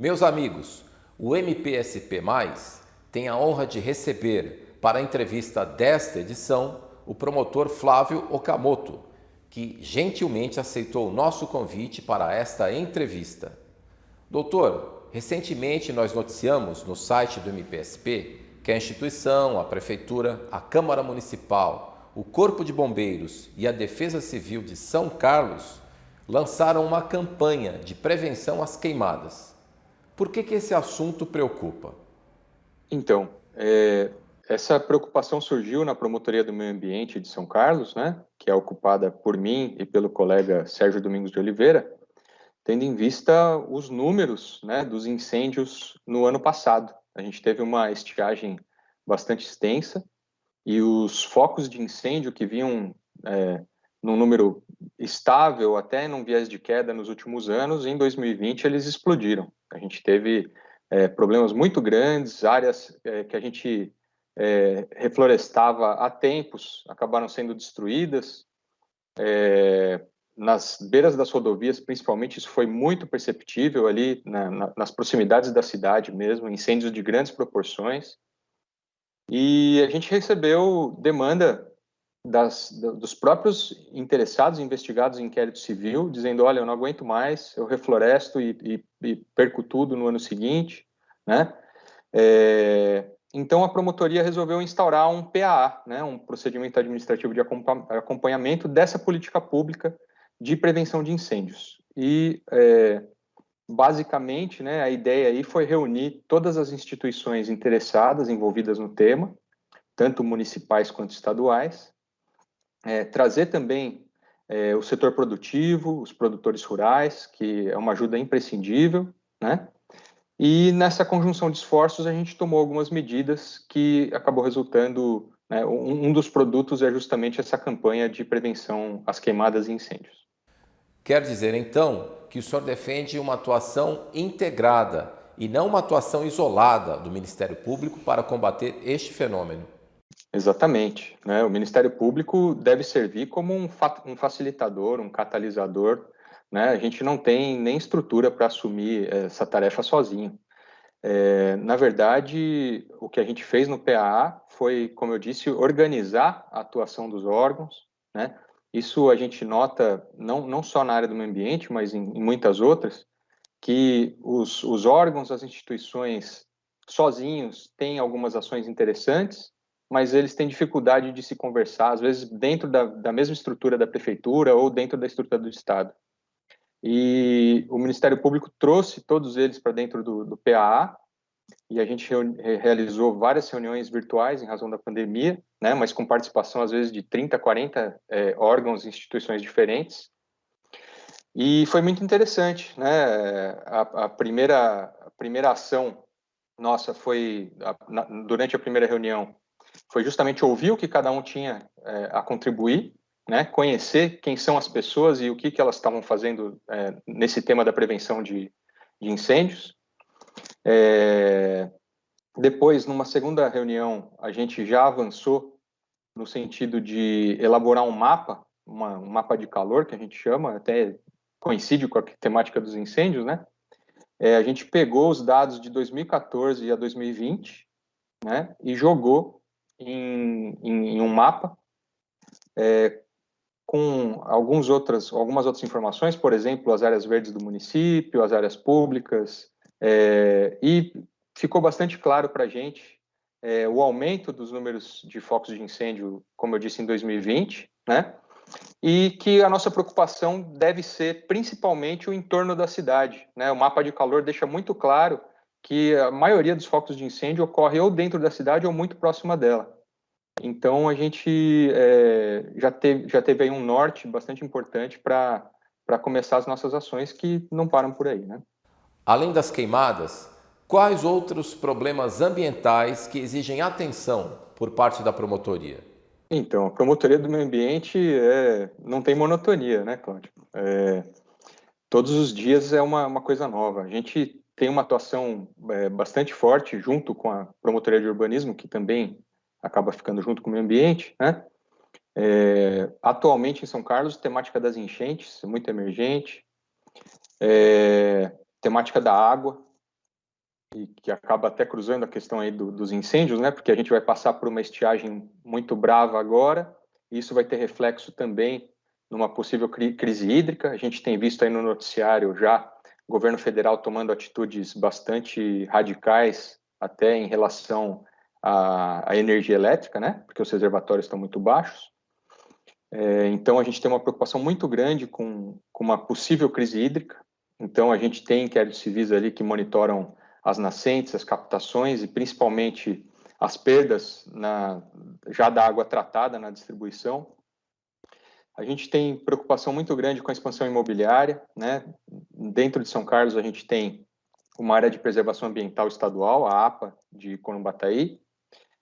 Meus amigos, o MPSP+, tem a honra de receber para a entrevista desta edição o promotor Flávio Okamoto, que gentilmente aceitou o nosso convite para esta entrevista. Doutor, recentemente nós noticiamos no site do MPSP que a instituição, a Prefeitura, a Câmara Municipal, o Corpo de Bombeiros e a Defesa Civil de São Carlos lançaram uma campanha de prevenção às queimadas. Por que esse assunto preocupa? Então, essa preocupação surgiu na Promotoria do Meio Ambiente de São Carlos, né, que é ocupada por mim e pelo colega Sérgio Domingos de Oliveira, tendo em vista os números, né, dos incêndios no ano passado. A gente teve uma estiagem bastante extensa e os focos de incêndio que vinham num número estável, até num viés de queda nos últimos anos, em 2020 eles explodiram. A gente teve problemas muito grandes, áreas que a gente reflorestava há tempos, acabaram sendo destruídas. Nas beiras das rodovias, principalmente, isso foi muito perceptível ali nas proximidades da cidade mesmo, incêndios de grandes proporções. E a gente recebeu demanda dos próprios interessados, investigados em inquérito civil, dizendo, olha, eu não aguento mais, eu refloresto e perco tudo no ano seguinte, né? Então, a promotoria resolveu instaurar um PAA, né, um procedimento administrativo de acompanhamento dessa política pública de prevenção de incêndios. E, basicamente, né, a ideia aí foi reunir todas as instituições interessadas, envolvidas no tema, tanto municipais quanto estaduais, trazer também o setor produtivo, os produtores rurais, que é uma ajuda imprescindível, né? E nessa conjunção de esforços a gente tomou algumas medidas que acabou resultando, né, um dos produtos é justamente essa campanha de prevenção às queimadas e incêndios. Quer dizer, então, que o senhor defende uma atuação integrada e não uma atuação isolada do Ministério Público para combater este fenômeno. Exatamente, né? O Ministério Público deve servir como um facilitador, um catalisador, né? A gente não tem nem estrutura para assumir essa tarefa sozinho. Na verdade, o que a gente fez no PAA foi, como eu disse, organizar a atuação dos órgãos, né? Isso a gente nota não só na área do meio ambiente, mas em muitas outras, que os órgãos, as instituições sozinhos têm algumas ações interessantes, mas eles têm dificuldade de se conversar, às vezes dentro da mesma estrutura da prefeitura ou dentro da estrutura do Estado. E o Ministério Público trouxe todos eles para dentro do PAA, e a gente realizou várias reuniões virtuais em razão da pandemia, né, mas com participação às vezes de 30, 40 órgãos e instituições diferentes. E foi muito interessante, né? A primeira ação nossa foi, durante a primeira reunião, foi justamente ouvir o que cada um tinha a contribuir, né? Conhecer quem são as pessoas e o que elas estavam fazendo nesse tema da prevenção de incêndios. Depois, numa segunda reunião, a gente já avançou no sentido de elaborar um mapa, um mapa de calor, que a gente chama, até coincide com a temática dos incêndios, né? A gente pegou os dados de 2014 a 2020, né, e jogou em um mapa com algumas outras informações, por exemplo, as áreas verdes do município, as áreas públicas, e ficou bastante claro para a gente o aumento dos números de focos de incêndio, como eu disse, em 2020, né? E que a nossa preocupação deve ser principalmente o entorno da cidade, né? O mapa de calor deixa muito claro que a maioria dos focos de incêndio ocorre ou dentro da cidade ou muito próxima dela. Então, a gente já teve aí um norte bastante importante para começar as nossas ações que não param por aí, né? Além das queimadas, quais outros problemas ambientais que exigem atenção por parte da promotoria? Então, a promotoria do meio ambiente não tem monotonia, né, Cláudio? Todos os dias é uma coisa nova. A gente tem uma atuação bastante forte junto com a promotoria de urbanismo, que também acaba ficando junto com o meio ambiente, né? Atualmente em São Carlos, temática das enchentes, muito emergente, temática da água, e que acaba até cruzando a questão aí dos incêndios, né? Porque a gente vai passar por uma estiagem muito brava agora, e isso vai ter reflexo também numa possível crise hídrica. A gente tem visto aí no noticiário já o governo federal tomando atitudes bastante radicais, até em relação à energia elétrica, né? Porque os reservatórios estão muito baixos. Então, a gente tem uma preocupação muito grande com uma possível crise hídrica. Então, a gente tem inquéritos civis ali que monitoram as nascentes, as captações e principalmente as perdas já da água tratada na distribuição. A gente tem preocupação muito grande com a expansão imobiliária, né? Dentro de São Carlos, a gente tem uma área de preservação ambiental estadual, a APA de Corumbataí,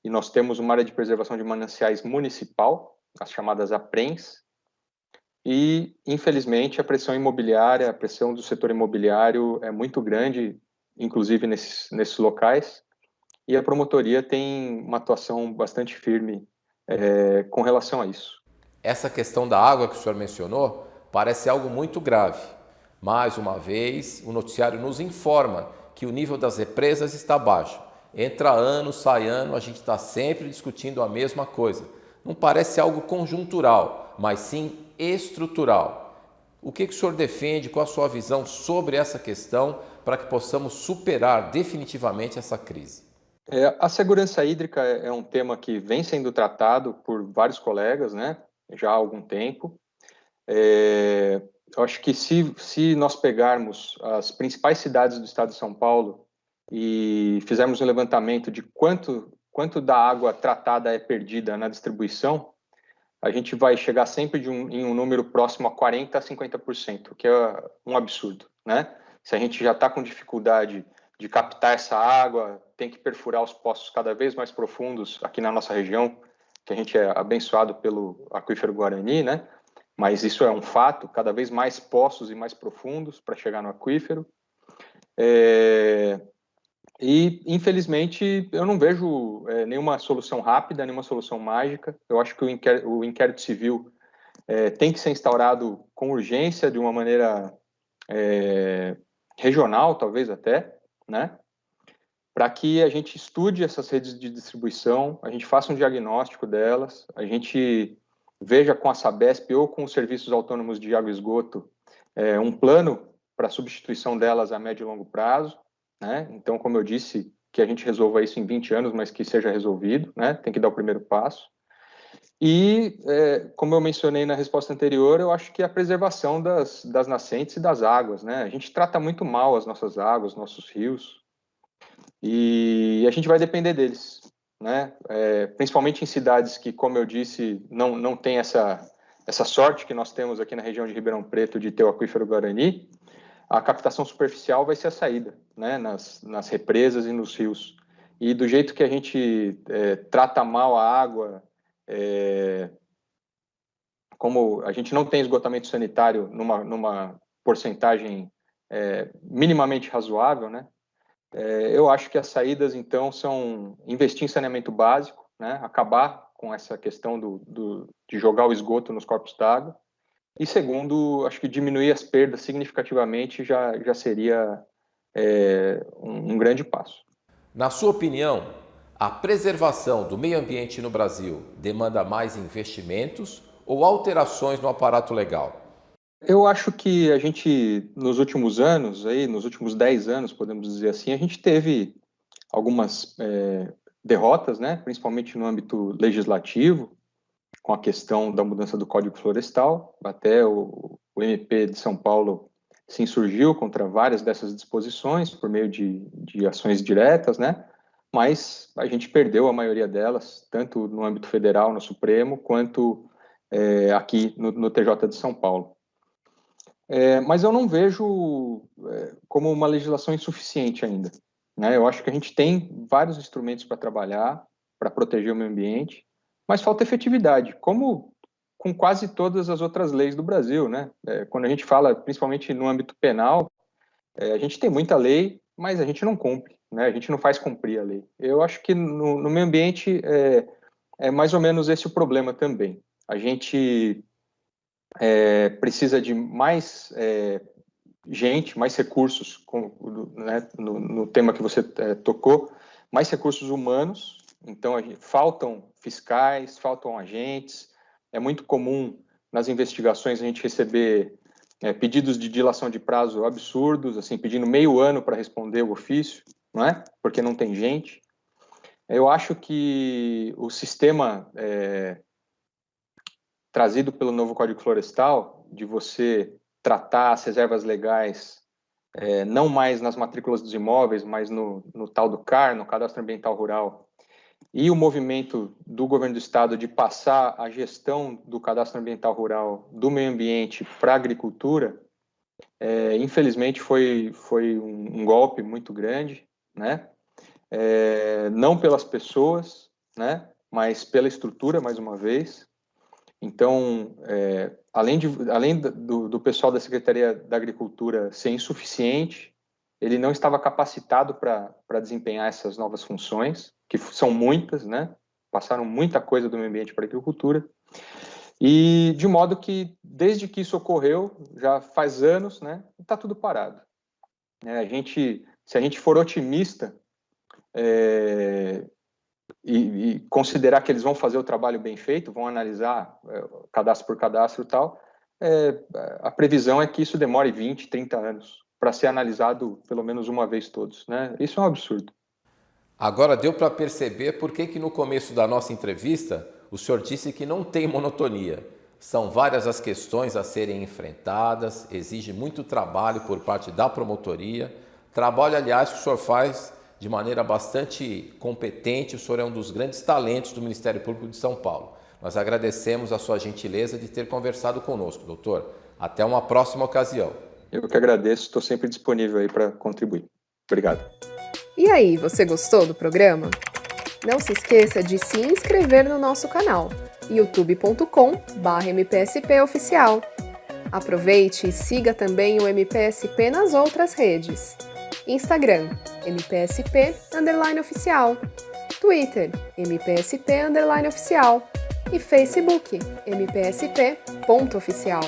e nós temos uma área de preservação de mananciais municipal, as chamadas APRENS, e, infelizmente, a pressão imobiliária, a pressão do setor imobiliário é muito grande, inclusive nesses locais, e a promotoria tem uma atuação bastante firme com relação a isso. Essa questão da água que o senhor mencionou parece algo muito grave. Mais uma vez, o noticiário nos informa que o nível das represas está baixo. Entra ano, sai ano, a gente está sempre discutindo a mesma coisa. Não parece algo conjuntural, mas sim estrutural. O que o senhor defende, qual a sua visão sobre essa questão para que possamos superar definitivamente essa crise? A segurança hídrica é um tema que vem sendo tratado por vários colegas, né, já há algum tempo. Eu acho que se nós pegarmos as principais cidades do estado de São Paulo e fizermos um levantamento de quanto da água tratada é perdida na distribuição, a gente vai chegar sempre em um número próximo a 40% a 50%, que é um absurdo, né? Se a gente já está com dificuldade de captar essa água, tem que perfurar os poços cada vez mais profundos aqui na nossa região, que a gente é abençoado pelo aquífero Guarani, né? Mas isso é um fato, cada vez mais poços e mais profundos para chegar no aquífero. E, infelizmente, eu não vejo nenhuma solução rápida, nenhuma solução mágica. Eu acho que o inquérito civil tem que ser instaurado com urgência, de uma maneira regional, talvez até, né? Para que a gente estude essas redes de distribuição, a gente faça um diagnóstico delas, a gente veja com a Sabesp ou com os serviços autônomos de água e esgoto um plano para a substituição delas a médio e longo prazo, né? Então, como eu disse, que a gente resolva isso em 20 anos, mas que seja resolvido, né? Tem que dar o primeiro passo. E, como eu mencionei na resposta anterior, eu acho que a preservação das nascentes e das águas, né? A gente trata muito mal as nossas águas, nossos rios, e a gente vai depender deles, né? Principalmente em cidades que, como eu disse, não tem essa sorte que nós temos aqui na região de Ribeirão Preto de ter o aquífero Guarani. A captação superficial vai ser a saída, né? Nas represas e nos rios. E do jeito que a gente trata mal a água, como a gente não tem esgotamento sanitário numa porcentagem minimamente razoável, né? Eu acho que as saídas, então, são investir em saneamento básico, né? Acabar com essa questão de jogar o esgoto nos corpos d'água. E segundo, acho que diminuir as perdas significativamente já seria um grande passo. Na sua opinião, a preservação do meio ambiente no Brasil demanda mais investimentos ou alterações no aparato legal? Eu acho que a gente, nos últimos anos, nos últimos 10 anos, podemos dizer assim, a gente teve algumas derrotas, né, principalmente no âmbito legislativo, com a questão da mudança do Código Florestal. Até o MP de São Paulo se insurgiu contra várias dessas disposições por meio de ações diretas, né? Mas a gente perdeu a maioria delas, tanto no âmbito federal, no Supremo, quanto aqui no TJ de São Paulo. Mas eu não vejo como uma legislação insuficiente ainda, né? Eu acho que a gente tem vários instrumentos para trabalhar, para proteger o meio ambiente, mas falta efetividade, como com quase todas as outras leis do Brasil, né? Quando a gente fala, principalmente no âmbito penal, a gente tem muita lei, mas a gente não cumpre, né? A gente não faz cumprir a lei. Eu acho que no meio ambiente é mais ou menos esse o problema também. A gente precisa de mais gente, mais recursos, né, no tema que você tocou, mais recursos humanos. Então, faltam fiscais, faltam agentes. É muito comum nas investigações a gente receber pedidos de dilação de prazo absurdos, assim, pedindo meio ano para responder o ofício, não é? Porque não tem gente. Eu acho que o sistema trazido pelo novo Código Florestal, de você tratar as reservas legais não mais nas matrículas dos imóveis, mas no tal do CAR, no Cadastro Ambiental Rural, e o movimento do governo do estado de passar a gestão do Cadastro Ambiental Rural do meio ambiente para a agricultura, infelizmente foi um golpe muito grande, né? Não pelas pessoas, né? Mas pela estrutura, mais uma vez. Então, além do pessoal da Secretaria da Agricultura ser insuficiente, ele não estava capacitado para desempenhar essas novas funções, que são muitas, né? Passaram muita coisa do meio ambiente para a agricultura. E de modo que, desde que isso ocorreu, já faz anos, né? Está tudo parado. Se a gente for otimista, e considerar que eles vão fazer o trabalho bem feito, vão analisar cadastro por cadastro e tal, a previsão é que isso demore 20, 30 anos para ser analisado pelo menos uma vez todos, né? Isso é um absurdo. Agora deu para perceber por que no começo da nossa entrevista o senhor disse que não tem monotonia. São várias as questões a serem enfrentadas, exige muito trabalho por parte da promotoria. Trabalho, aliás, que o senhor faz de maneira bastante competente. O senhor é um dos grandes talentos do Ministério Público de São Paulo. Nós agradecemos a sua gentileza de ter conversado conosco, doutor. Até uma próxima ocasião. Eu que agradeço, estou sempre disponível aí para contribuir. Obrigado. E aí, você gostou do programa? Não se esqueça de se inscrever no nosso canal, youtube.com/mpspoficial. Aproveite e siga também o MPSP nas outras redes. Instagram, MPSP_oficial, Twitter, MPSP_oficial e Facebook, MPSP.oficial.